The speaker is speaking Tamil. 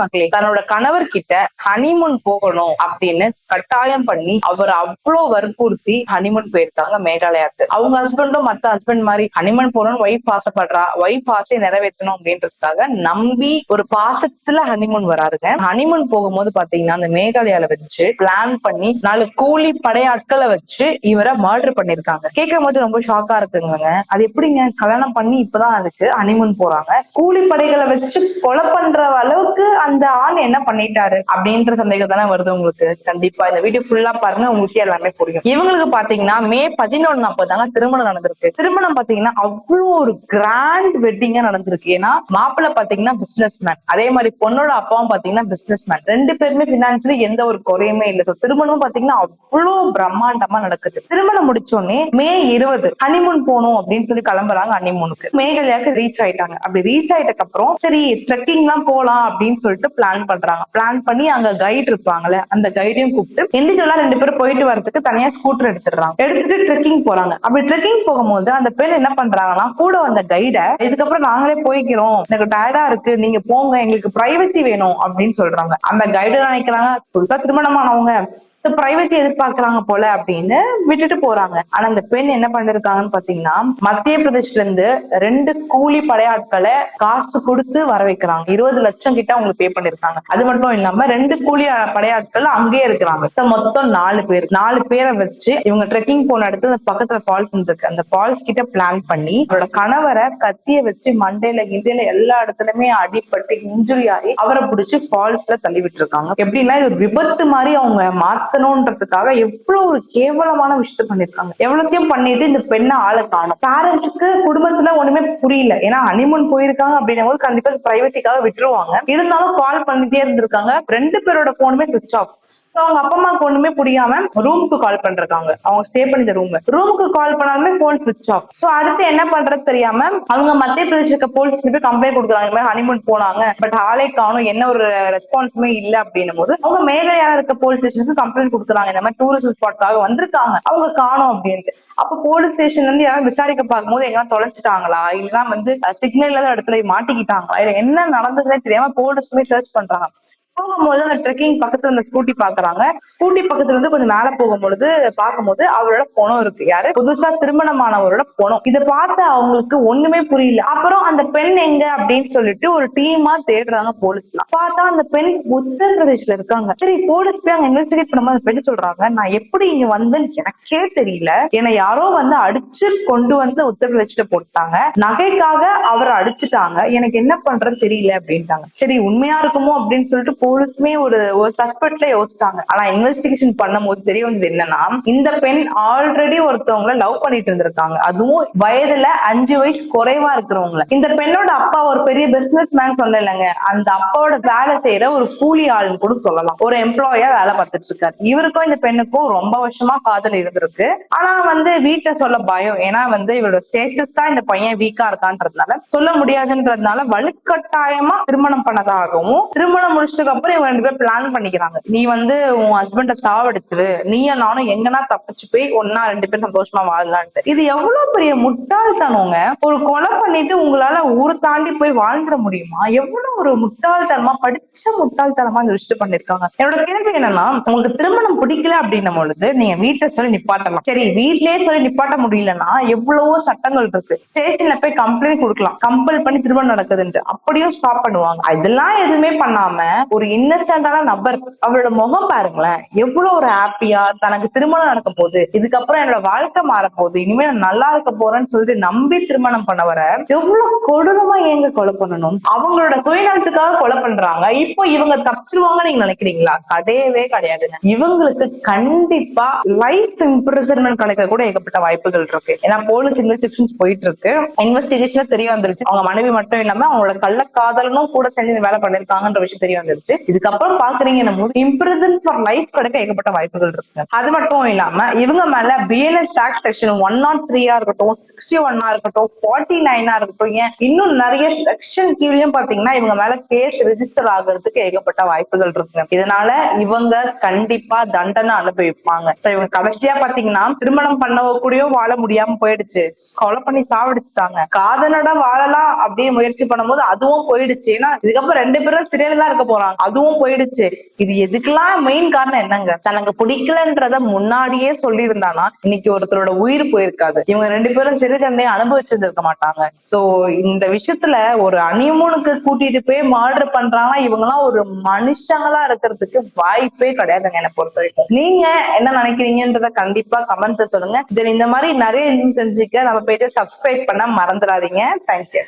மக்களே தன்னோட கணவர் கிட்ட ஹனிமூன் போகணும் அப்படின்னு கட்டாயம் பண்ணி அவர் அவ்வளவு வற்புறுத்தி ஹனிமூன் போயிருக்காங்க மேகாலயாக்கு. அவங்க ஹஸ்பண்டும் மத்த ஹஸ்பண்ட் மாதிரி ஹனிமூன் போகணும்னு ஒய்ஃப் ஆசைப்படுறா, ஒய்ஃப் ஆசையை நிறைவேற்றணும் அப்படின்றதுக்காக நம்பி ஒரு பாசத்துல ஹனிமூன் வராருங்க. ஹனிமூன் போகும்போது பாத்தீங்கன்னா அந்த மேகாலயால வச்சு பிளான் பண்ணி 4 கூலி படையாட்களை வச்சு இவரை மர்டர் பண்ணிருக்காங்க. கேட்கும் போது ரொம்ப ஷாக்கா இருக்குங்க. அது எப்படிங்க கல்யாணம் பண்ணி இப்பதான் அதுக்கு ஹனிமூன் போறாங்க, கூலி படைகளை வச்சு கொலை பண்ற அளவுக்கு அந்த ஆண் என்ன பண்ணிட்டாரு அப்படின்ற சந்தேகம் தானே வருது உங்களுக்கு. கண்டிப்பா இந்த வீடியோ ஃபுல்லா பாருங்க, உங்களுக்கு எல்லாமே புரியும். இவங்களுக்கு பாத்தீங்கன்னா மே 11 அப்பதாங்க திருமணம் நடந்திருக்கு. திருமணம் பாத்தீங்கன்னா அவ்வளவு ஒரு கிராண்ட் வெட்டிங்கா நடந்திருக்கு. ஏன்னா மாப்பிள்ள பாத்தீங்கன்னா பிசினஸ் மேன், அதே மாதிரி பொண்ணோட அப்பாவும் பாத்தீங்கன்னா பிசினஸ் மேன். 2 பேருமே பினான்சியலி எந்த ஒரு குறையுமே இல்லை. திருமணம் பாத்தீங்கன்னா அவ்வளவு பிரம்மாண்டமா நடக்குது. திருமணம் முடிச்சோடனே மே 20 ஹனிமூன் போகணும் அப்படின்னு சொல்லி கிளம்புறாங்க. ஹனிமூனுக்கு மேகாலயாக்கு ரீச் ஆயிட்டாங்க. அப்படி ரீச் ஆயிட்டக்கு அப்புறம் சரி ட்ரெக்கிங் எல்லாம் போலாம் அப்படின்னு சொல்லிட்டு பிளான் பண்றாங்க. பிளான் பண்ணி அங்க கைடு இருப்பாங்கல்ல, அந்த கைடையும் கூப்பிட்டு இண்டிவிஜுவலா 2 பேரும் போயிட்டு வரதுக்கு தனியா ஸ்கூட்டர் எடுத்துட்டு ட்ரெக்கிங் போறாங்க. அப்படி ட்ரெக்கிங் போகும்போது அந்த பெண் என்ன பண்றாங்கன்னா கூட வந்த கைட இதுக்கப்புறம் நாங்களே போய்க்கிறோம், எனக்கு டயர்டா இருக்கு, நீங்க போங்க, எங்களுக்கு பிரைவசி வேணும் அப்படின்னு சொல்றாங்க. அந்த கைடு நினைக்கிறாங்க புதுசா திருமணமானவங்க பிரைவசி எதிர்பார்க்கறாங்க போல அப்படின்னு விட்டுட்டு போறாங்க. ஆனா அந்த பெண் என்ன பண்ணிருக்காங்கன்னு பாத்தீங்கன்னா மத்திய பிரதேஷ்ல இருந்து 2 கூலி படையாட்களை காசு கொடுத்து வர வைக்கிறாங்க. 20 லட்சம் கிட்ட அவங்க பே பண்ணிருக்காங்க. அது மட்டும் இல்லாம 2 கூலி படையாட்கள் அங்கேயே இருக்கிறாங்க. மொத்தம் 4 பேரை வச்சு இவங்க ட்ரெக்கிங் போன இடத்துல பக்கத்துல ஃபால்ஸ் இருக்கு, அந்த ஃபால்ஸ் கிட்ட பிளான் பண்ணி அவரோட கணவரை கத்திய வச்சு மண்டையில கிண்டையில எல்லா இடத்துலயுமே அடிப்பட்டு இன்ஜுரி ஆகி அவரை பிடிச்சி ஃபால்ஸ்ல தள்ளி விட்டு இருக்காங்க. எப்படின்னா இது ஒரு விபத்து மாதிரி அவங்க மாத்தணும்ன்றதுக்காக எவ்வளவு ஒரு கேவலமான விஷயத்த பண்ணிருக்காங்க. எவ்வளத்தையும் பண்ணிட்டு இந்த பெண்ணை ஆளை காணும். பேரண்ட்ஸுக்கு குடும்பத்துல ஒண்ணுமே புரியல. ஏன்னா ஹனிமூன் போயிருக்காங்க அப்படின்னும் போது கண்டிப்பா பிரைவசிக்காக விட்டுருவாங்க. இருந்தாலும் கால் பண்ணிட்டே இருந்திருக்காங்க. 2 பேரோட போனுமே சுவிட்ச் ஆஃப். அவங்க அப்பா அம்மாவுக்கு ஒண்ணுமே புரியாம ரூமுக்கு கால் பண்றாங்க. அவங்க ஸ்டே பண்ணி ரூமுக்கு கால் பண்ணாலுமே போன் சுவிட்ச் ஆஃப். சோ அடுத்து என்ன பண்றது தெரியாம அவங்க மத்திய பிரதேச போலீஸ் போய் கம்ப்ளைண்ட் கொடுக்குறாங்க. இந்த மாதிரி ஹனிமூன் போனாங்க, பட் ஆளே காணும், என்ன ஒரு ரெஸ்பான்ஸுமே இல்ல அப்படின்னும் போது அவங்க மேகாலயால இருக்க போலீஸ் ஸ்டேஷனுக்கு கம்ப்ளைண்ட் கொடுக்குறாங்க. இந்த மாதிரி டூரிஸ்ட் ஸ்பாட்காக வந்திருக்காங்க, அவங்க காணும் அப்படின்ட்டு. அப்ப போலீஸ் ஸ்டேஷன்ல இருந்து யாரும் விசாரிக்க பார்க்கும்போது எங்கன்னா தொலைச்சிட்டாங்களா, இல்லைன்னா சிக்னல் இல்லாத இடத்துல மாட்டிக்கிட்டாங்களா, இல்ல என்ன நடந்ததுன்னே தெரியாம போலீஸுமே சர்ச் பண்றாங்க. போகும்போது அந்த ட்ரெக்கிங் பக்கத்துல அந்த ஸ்கூட்டி பாக்குறாங்க. ஸ்கூட்டி பக்கத்துல இருந்து கொஞ்சம் மேல போகும்பொழுது பார்க்கும்போது அவரோட பொணம் இருக்கு. யாரு புதுசா திருமணமானவரோட பொணம். இதை பார்த்து அவங்களுக்கு ஒண்ணுமே புரியல. அப்புறம் அந்த பெண் எங்க அப்படின்னு சொல்லிட்டு ஒரு டீமா தேடுறாங்க போலீஸ்லாம். பார்த்தா அந்த பெண் உத்தரப்பிரதேஷ்ல இருக்காங்க. சரி போலீஸ் போய் அங்க இன்வெஸ்டிகேட் பண்ணும்போது அந்த பெண் சொல்றாங்க, நான் எப்படி இங்க வந்து எனக்கே தெரியல, என்னை யாரோ வந்து அடிச்சு கொண்டு வந்து உத்தரப்பிரதேஷ்ல போட்டாங்க, நகைக்காக அவரை அடிச்சுட்டாங்க, எனக்கு என்ன பண்றது தெரியல அப்படின்ட்டாங்க. சரி உண்மையா இருக்குமோ அப்படின்னு சொல்லிட்டு போலீஸுமே ஒரு சஸ்பெக்ட்ல யோசிச்சாங்க. ஆனா இன்வெஸ்டிகேஷன் பண்ணும் போது தெரிய வந்தது என்னன்னா இந்த பெண் ஆல்ரெடி ஒருத்தவங்களை லவ் பண்ணிட்டு இருந்திருக்காங்க. அதுவும் வயதுல 5 வயசு குறைவா இருக்கிறவங்கள. இந்த பெண்ணோட அப்பா ஒரு பெரிய பிசினஸ் மேன் சொன்னேன்லங்க, அந்த அப்பாவோட வேலை செய்யற ஒரு கூலி ஆளுன்னு கூட சொல்லலாம், ஒரு எம்ப்ளாயா வேலை பார்த்துட்டு இருக்காரு. இவருக்கும் இந்த பெண்ணுக்கும் ரொம்ப வருஷமா காதல் இருந்திருக்கு. ஆனா வீட்டுல சொல்ல பயம். ஏன்னா இவரோட ஸ்டேட்டஸ் தான் இந்த பையன் வீக்கா இருக்கான்றதுனால சொல்ல முடியாதுன்றதுனால வலுக்கட்டாயமா திருமணம் பண்ணதாகவும், திருமணம் முடிச்சதுக்கு அப்புறம் இவங்க 2 பேரும் பிளான் பண்ணிக்கிறாங்க, நீ உன் ஹஸ்பண்ட சாவடிச்சிரு, நீயும் நானும் எங்கன்னா தப்பிச்சு போய் ஒன்னா 2 பேரும் சந்தோஷமா வாழலான்ட்டு. இது எவ்வளவு பெரிய முட்டாள்தனங்க. ஒரு கொலை பண்ணிட்டு உங்களால ஊர் தாண்டி போய் வாழ்ந்துட முடியுமா? எவ்வளவு ஒரு முட்டாள்தனமா, படிச்ச முட்டாள்தனமா இந்த விஷயத்த பண்ணிருக்காங்க. என்னோட கேள்வி என்னன்னா, உங்களுக்கு திருமணம் பிடிக்கல அப்படின்னும் பொழுது நீங்க வீட்டுல சொல்லி நிப்பாட்டலாம். சரி வீட்லயே சொல்லி நிப்பாட்ட முடியலன்னா எவ்வளவோ சட்டங்கள் இருக்கு. ஸ்டேஷன்ல போய் கம்ப்ளைண்ட் கொடுக்கலாம், கம்பல் பண்ணி திருமணம் நடக்குதுன்ட்டு. அப்படியும் ஸ்டாப் பண்ணுவாங்க. இதெல்லாம் எதுவுமே பண்ணாம ஒரு இன்னசென்டான நபர், அவரோட முகம் பாருங்களேன், எவ்வளவு ஒரு ஹாப்பியா தனக்கு திருமணம் நடக்க போகுது, இதுக்கப்புறம் என்னோட வாழ்க்கை மாற போகுது, இனிமே நான் நல்லா இருக்க போறேன்னு சொல்லிட்டு நம்பி திருமணம் பண்ணவர எவ்வளவு கொடூரமா ஏங்க கொலை பண்ணணும்? அவங்களோட சுயநலத்துக்காக கொலை பண்றாங்க. இப்போ இவங்க தப்பிச்சிருவாங்கன்னு நீங்க நினைக்கிறீங்களா? கிடையவே கிடையாதுங்க. இவங்களுக்கு கண்டிப்பா லைஃப் இம்ப்ரிசன்மென்ட் கிடைக்க கூட ஏகப்பட்ட வாய்ப்புகள் இருக்கு. ஏன்னா போலீஸ் இன்வெஸ்டிகேஷன் போயிட்டு இருக்கு. இன்வெஸ்டிகேஷன் தெரிய வந்துருச்சு அவங்க மனைவி மட்டும் இல்லாம அவங்களோட கள்ளக்காதலனும் கூட சேர்ந்து வேலை பண்ணிருக்காங்கன்ற விஷயம் தெரிய வந்துருச்சு. முடிஞ்சிருச்சு. இதுக்கப்புறம் பாக்குறீங்கன்னும் போது இம்ப்ரிசன் ஃபார் லைஃப் கிடைக்க ஏகப்பட்ட வாய்ப்புகள் இருக்கு. அது மட்டும் இல்லாம இவங்க மேல பிஎன்எஸ் ஆக்ட் செக்ஷன் 103 இருக்கட்டும், 61 இருக்கட்டும், 49 இருக்கட்டும், ஏன் இன்னும் நிறைய செக்ஷன் கீழயும் பாத்தீங்கன்னா இவங்க மேல கேஸ் ரெஜிஸ்டர் ஆகிறதுக்கு ஏகப்பட்ட வாய்ப்புகள் இருக்கு. இதனால இவங்க கண்டிப்பா தண்டனை அனுபவிப்பாங்க. இவங்க கடைசியா பாத்தீங்கன்னா திருமணம் பண்ண கூடயும் வாழ முடியாம போயிடுச்சு, கொலை பண்ணி சாவடிச்சுட்டாங்க. காதலோட வாழலாம் அப்படின்னு முயற்சி பண்ணும்போது அதுவும் போயிடுச்சு. ஏன்னா இதுக்கப்புறம் 2 பேரும் சிறையில தான் இருக்க போறாங்க, அதுவும் போயிடுச்சு. இது எதுக்கெல்லாம் மெயின் காரணம் என்னங்க, தனக்கு பிடிக்கலன்றத முன்னாடியே சொல்லி இருந்தானா இன்னைக்கு ஒருத்தரோட உயிர் போயிருக்காது. இவங்க 2 பேரும் சிறை தண்டனை அனுபவிச்சிருக்க மாட்டாங்க. சோ இந்த விஷயத்துல ஒரு ஹனிமூனுக்கு கூட்டிட்டு போய் மர்டர் பண்றாங்கன்னா இவங்க எல்லாம் ஒரு மனுஷங்களா இருக்கிறதுக்கு வாய்ப்பே கிடையாதுங்க என்னை பொறுத்த வரைக்கும். நீங்க என்ன நினைக்கிறீங்கன்றத கண்டிப்பா கமெண்ட்ஸ் சொல்லுங்க. தென் இந்த மாதிரி நிறைய தெரிஞ்சுக்க நம்ம பேஜை சப்ஸ்கிரைப் பண்ண மறந்துடாதீங்க. தேங்க்யூ.